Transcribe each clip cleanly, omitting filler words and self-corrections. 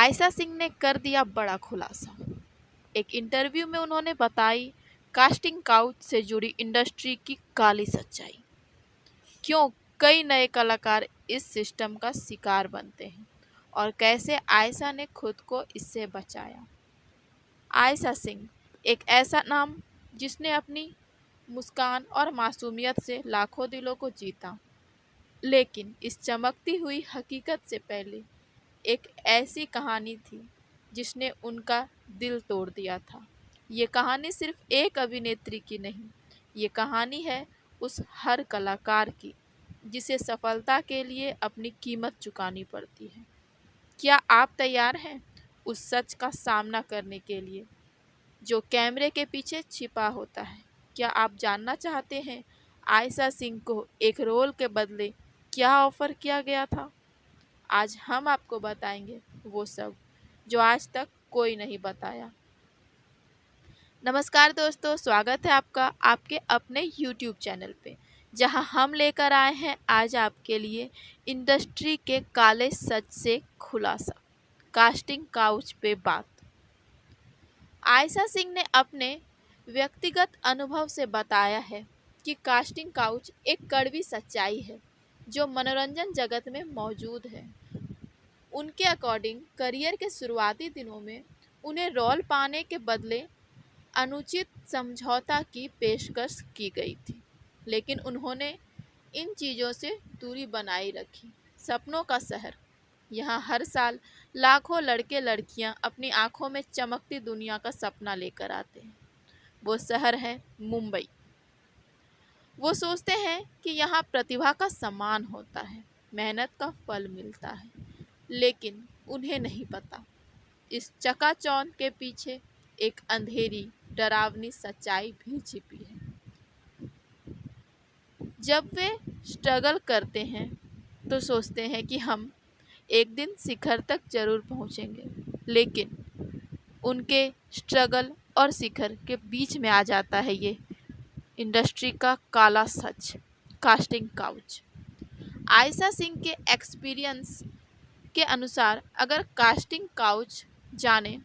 आयशा सिंह ने कर दिया बड़ा खुलासा। एक इंटरव्यू में उन्होंने बताई कास्टिंग काउच से जुड़ी इंडस्ट्री की काली सच्चाई। क्यों कई नए कलाकार इस सिस्टम का शिकार बनते हैं और कैसे आयशा ने खुद को इससे बचाया। आयशा सिंह एक ऐसा नाम जिसने अपनी मुस्कान और मासूमियत से लाखों दिलों को जीता, लेकिन इस चमकती हुई हकीकत से पहले एक ऐसी कहानी थी जिसने उनका दिल तोड़ दिया था। ये कहानी सिर्फ एक अभिनेत्री की नहीं, ये कहानी है उस हर कलाकार की जिसे सफलता के लिए अपनी कीमत चुकानी पड़ती है। क्या आप तैयार हैं उस सच का सामना करने के लिए जो कैमरे के पीछे छिपा होता है? क्या आप जानना चाहते हैं आयशा सिंह को एक रोल के बदले क्या ऑफर किया गया था? आज हम आपको बताएंगे वो सब जो आज तक कोई नहीं बताया। नमस्कार दोस्तों, स्वागत है आपका आपके अपने YouTube चैनल पे, जहां हम लेकर आए हैं आज आपके लिए इंडस्ट्री के काले सच से खुलासा, कास्टिंग काउच पे बात। आयशा सिंह ने अपने व्यक्तिगत अनुभव से बताया है कि कास्टिंग काउच एक कड़वी सच्चाई है जो मनोरंजन जगत में मौजूद है। उनके अकॉर्डिंग करियर के शुरुआती दिनों में उन्हें रोल पाने के बदले अनुचित समझौता की पेशकश की गई थी, लेकिन उन्होंने इन चीज़ों से दूरी बनाए रखी। सपनों का शहर, यहाँ हर साल लाखों लड़के लड़कियाँ अपनी आंखों में चमकती दुनिया का सपना लेकर आते हैं। वो शहर है मुंबई। वो सोचते हैं कि यहाँ प्रतिभा का सम्मान होता है, मेहनत का फल मिलता है, लेकिन उन्हें नहीं पता इस चकाचौंध के पीछे एक अंधेरी डरावनी सच्चाई भी छिपी है। जब वे स्ट्रगल करते हैं तो सोचते हैं कि हम एक दिन शिखर तक जरूर पहुंचेंगे, लेकिन उनके स्ट्रगल और शिखर के बीच में आ जाता है ये इंडस्ट्री का काला सच, कास्टिंग काउच। आयशा सिंह के एक्सपीरियंस के अनुसार अगर कास्टिंग काउच जाने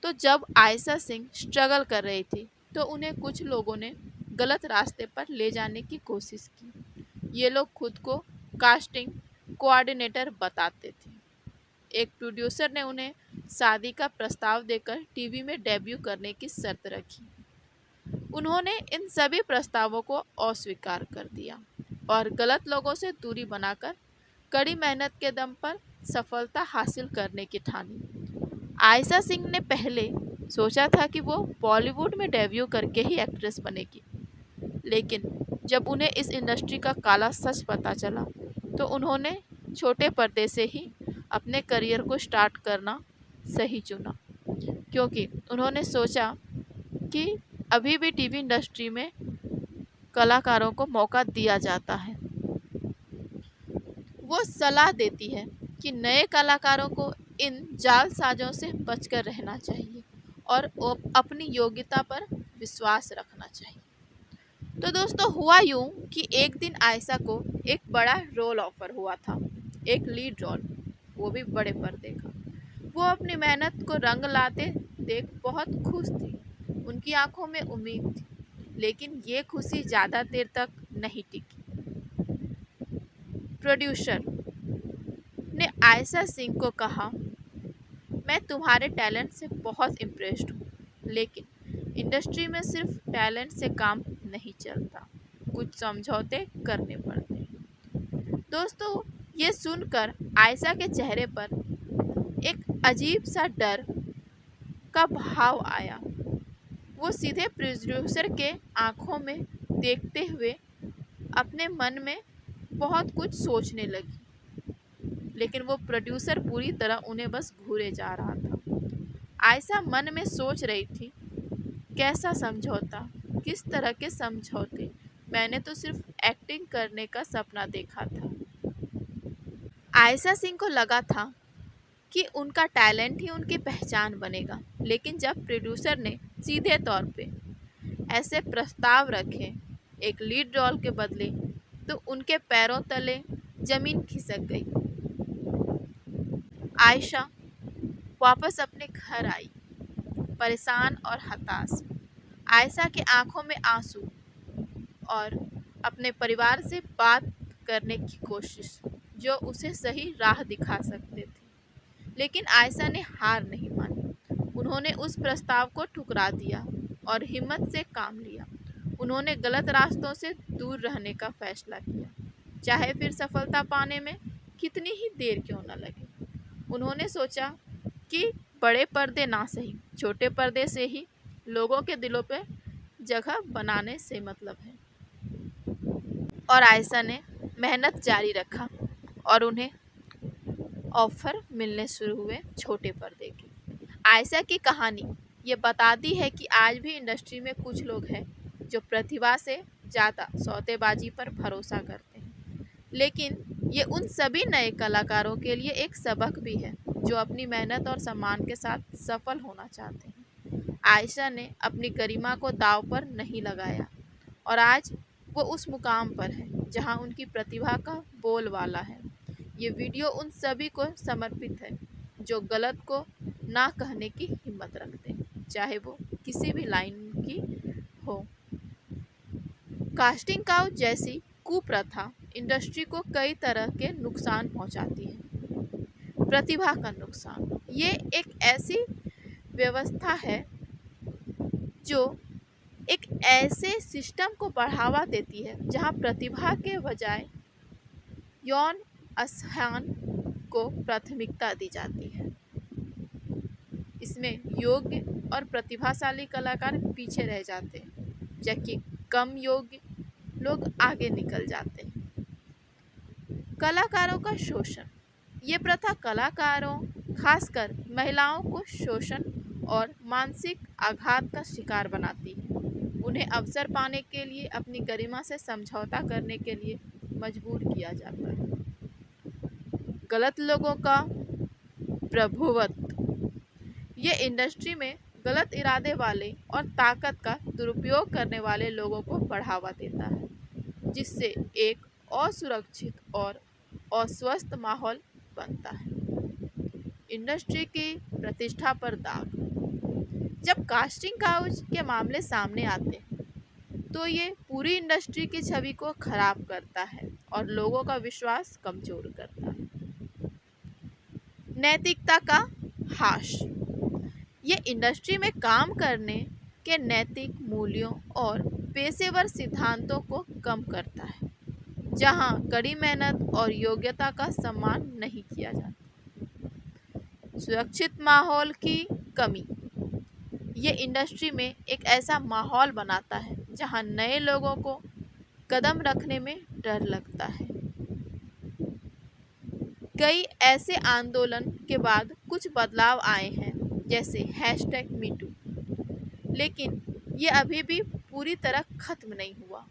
तो जब आयशा सिंह स्ट्रगल कर रही थी तो उन्हें कुछ लोगों ने गलत रास्ते पर ले जाने की कोशिश की। ये लोग खुद को कास्टिंग कोऑर्डिनेटर बताते थे। एक प्रोड्यूसर ने उन्हें शादी का प्रस्ताव देकर टीवी में डेब्यू करने की शर्त रखी। उन्होंने इन सभी प्रस्तावों को अस्वीकार कर दिया और गलत लोगों से दूरी बनाकर कड़ी मेहनत के दम पर सफलता हासिल करने की ठानी। आयशा सिंह ने पहले सोचा था कि वो बॉलीवुड में डेब्यू करके ही एक्ट्रेस बनेगी, लेकिन जब उन्हें इस इंडस्ट्री का काला सच पता चला तो उन्होंने छोटे पर्दे से ही अपने करियर को स्टार्ट करना सही चुना, क्योंकि उन्होंने सोचा कि अभी भी टीवी इंडस्ट्री में कलाकारों को मौका दिया जाता है। वो सलाह देती है कि नए कलाकारों को इन जालसाजों से बचकर रहना चाहिए और अपनी योग्यता पर विश्वास रखना चाहिए। तो दोस्तों, हुआ यूं कि एक दिन आयशा को एक बड़ा रोल ऑफर हुआ था, एक लीड रोल, वो भी बड़े पर्दे का। वो अपनी मेहनत को रंग लाते देख बहुत खुश थी। उनकी आंखों में उम्मीद थी, लेकिन ये खुशी ज़्यादा देर तक नहीं टिकी। प्रोड्यूसर ने आयशा सिंह को कहा, मैं तुम्हारे टैलेंट से बहुत इम्प्रेस्ड हूँ, लेकिन इंडस्ट्री में सिर्फ टैलेंट से काम नहीं चलता, कुछ समझौते करने पड़ते हैं। दोस्तों, ये सुनकर आयशा के चेहरे पर एक अजीब सा डर का भाव आया। वो सीधे प्रोड्यूसर के आंखों में देखते हुए अपने मन में बहुत कुछ सोचने लगी, लेकिन वो प्रोड्यूसर पूरी तरह उन्हें बस घूरे जा रहा था। आयशा मन में सोच रही थी, कैसा समझौता, किस तरह के समझौते, मैंने तो सिर्फ एक्टिंग करने का सपना देखा था। आयशा सिंह को लगा था कि उनका टैलेंट ही उनकी पहचान बनेगा, लेकिन जब प्रोड्यूसर ने सीधे तौर पे ऐसे प्रस्ताव रखे एक लीड रोल के बदले, तो उनके पैरों तले जमीन खिसक गई। आयशा वापस अपने घर आई, परेशान और हताश। आयशा की आंखों में आंसू और अपने परिवार से बात करने की कोशिश, जो उसे सही राह दिखा सकते थे। लेकिन आयशा ने हार नहीं मानी। उन्होंने उस प्रस्ताव को ठुकरा दिया और हिम्मत से काम लिया। उन्होंने गलत रास्तों से दूर रहने का फैसला किया, चाहे फिर सफलता पाने में कितनी ही देर क्यों न लगे। उन्होंने सोचा कि बड़े पर्दे ना सही, छोटे पर्दे से ही लोगों के दिलों पे जगह बनाने से मतलब है। और आयशा ने मेहनत जारी रखा और उन्हें ऑफर मिलने शुरू हुए छोटे पर्दे के। आयशा की कहानी ये बताती है कि आज भी इंडस्ट्री में कुछ लोग हैं जो प्रतिभा से ज़्यादा सौदेबाजी पर भरोसा करते हैं। लेकिन ये उन सभी नए कलाकारों के लिए एक सबक भी है जो अपनी मेहनत और सम्मान के साथ सफल होना चाहते हैं। आयशा ने अपनी गरिमा को दांव पर नहीं लगाया और आज वो उस मुकाम पर है जहां उनकी प्रतिभा का बोलबाला है। ये वीडियो उन सभी को समर्पित है जो गलत को ना कहने की हिम्मत रखते हैं, चाहे वो किसी भी लाइन की हो। कास्टिंग काउच जैसी कुप्रथा इंडस्ट्री को कई तरह के नुकसान पहुंचाती है। प्रतिभा का नुकसान, ये एक ऐसी व्यवस्था है जो एक ऐसे सिस्टम को बढ़ावा देती है जहां प्रतिभा के बजाय यौन आसान को प्राथमिकता दी जाती है। इसमें योग्य और प्रतिभाशाली कलाकार पीछे रह जाते हैं, जबकि कम योग्य लोग आगे निकल जाते हैं। कलाकारों का शोषण, ये प्रथा कलाकारों, खासकर महिलाओं को शोषण और मानसिक आघात का शिकार बनाती है। उन्हें अवसर पाने के लिए अपनी गरिमा से समझौता करने के लिए मजबूर किया जाता है। गलत लोगों का प्रभुत्व, ये इंडस्ट्री में गलत इरादे वाले और ताकत का दुरुपयोग करने वाले लोगों को बढ़ावा देता है, जिससे एक असुरक्षित और अस्वस्थ माहौल बनता है। इंडस्ट्री की प्रतिष्ठा पर दाग, जब कास्टिंग काउच के मामले सामने आते हैं तो ये पूरी इंडस्ट्री की छवि को खराब करता है और लोगों का विश्वास कमजोर करता है। नैतिकता का ह्रास, ये इंडस्ट्री में काम करने के नैतिक मूल्यों और पेशेवर सिद्धांतों को कम करता है, जहां कड़ी मेहनत और योग्यता का सम्मान नहीं किया जाता। सुरक्षित माहौल की कमी, ये इंडस्ट्री में एक ऐसा माहौल बनाता है जहां नए लोगों को कदम रखने में डर लगता है। कई ऐसे आंदोलन के बाद कुछ बदलाव आए हैं, जैसे #MeToo, लेकिन ये अभी भी पूरी तरह खत्म नहीं हुआ।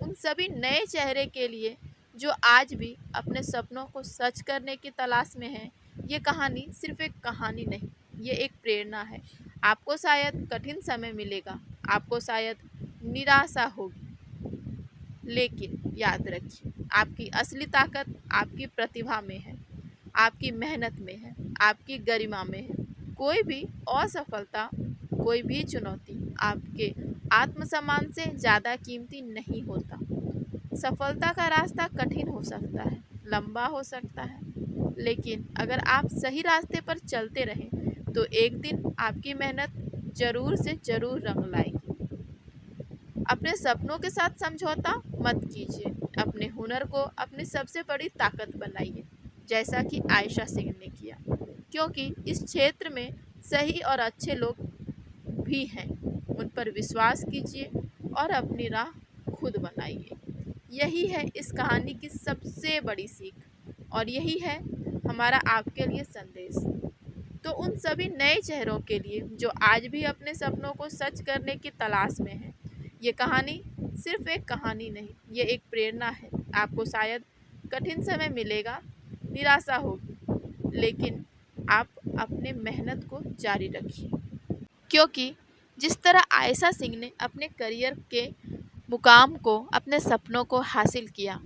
उन सभी नए चेहरे के लिए जो आज भी अपने सपनों को सच करने की तलाश में हैं, ये कहानी सिर्फ एक कहानी नहीं, ये एक प्रेरणा है। आपको शायद कठिन समय मिलेगा, आपको शायद निराशा होगी, लेकिन याद रखिए, आपकी असली ताकत आपकी प्रतिभा में है, आपकी मेहनत में है, आपकी गरिमा में है। कोई भी असफलता, कोई भी चुनौती आपके आत्मसम्मान से ज़्यादा कीमती नहीं होता। सफलता का रास्ता कठिन हो सकता है, लंबा हो सकता है, लेकिन अगर आप सही रास्ते पर चलते रहें तो एक दिन आपकी मेहनत जरूर से जरूर रंग लाएगी। अपने सपनों के साथ समझौता मत कीजिए, अपने हुनर को अपनी सबसे बड़ी ताकत बनाइए, जैसा कि आयशा सिंह ने किया, क्योंकि इस क्षेत्र में सही और अच्छे लोग भी हैं। उन पर विश्वास कीजिए और अपनी राह खुद बनाइए। यही है इस कहानी की सबसे बड़ी सीख और यही है हमारा आपके लिए संदेश। तो उन सभी नए चेहरों के लिए जो आज भी अपने सपनों को सच करने की तलाश में हैं, ये कहानी सिर्फ एक कहानी नहीं, ये एक प्रेरणा है। आपको शायद कठिन समय मिलेगा, निराशा होगी, लेकिन आप अपने मेहनत को जारी रखिए, क्योंकि जिस तरह आयशा सिंह ने अपने करियर के मुकाम को, अपने सपनों को हासिल किया,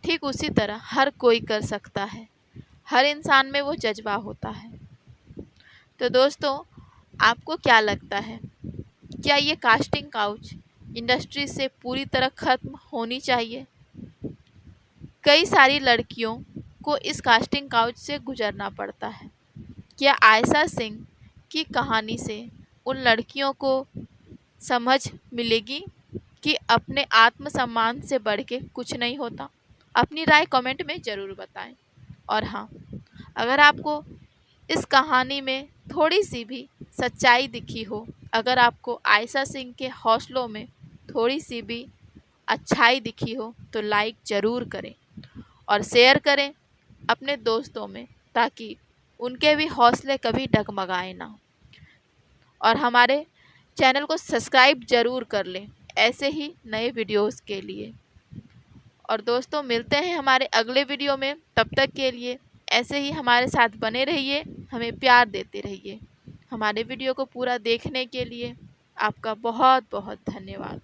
ठीक उसी तरह हर कोई कर सकता है। हर इंसान में वो जज्बा होता है। तो दोस्तों, आपको क्या लगता है, क्या ये कास्टिंग काउच इंडस्ट्री से पूरी तरह खत्म होनी चाहिए? कई सारी लड़कियों को इस कास्टिंग काउच से गुजरना पड़ता है। क्या आयशा सिंह की कहानी से उन लड़कियों को समझ मिलेगी कि अपने आत्मसम्मान से बढ़ के कुछ नहीं होता? अपनी राय कमेंट में ज़रूर बताएं। और हाँ, अगर आपको इस कहानी में थोड़ी सी भी सच्चाई दिखी हो, अगर आपको आयशा सिंह के हौसलों में थोड़ी सी भी अच्छाई दिखी हो, तो लाइक ज़रूर करें और शेयर करें अपने दोस्तों में, ताकि उनके भी हौसले कभी डगमगाए ना। और हमारे चैनल को सब्सक्राइब ज़रूर कर लें ऐसे ही नए वीडियोस के लिए। और दोस्तों, मिलते हैं हमारे अगले वीडियो में। तब तक के लिए ऐसे ही हमारे साथ बने रहिए, हमें प्यार देते रहिए। हमारे वीडियो को पूरा देखने के लिए आपका बहुत बहुत धन्यवाद।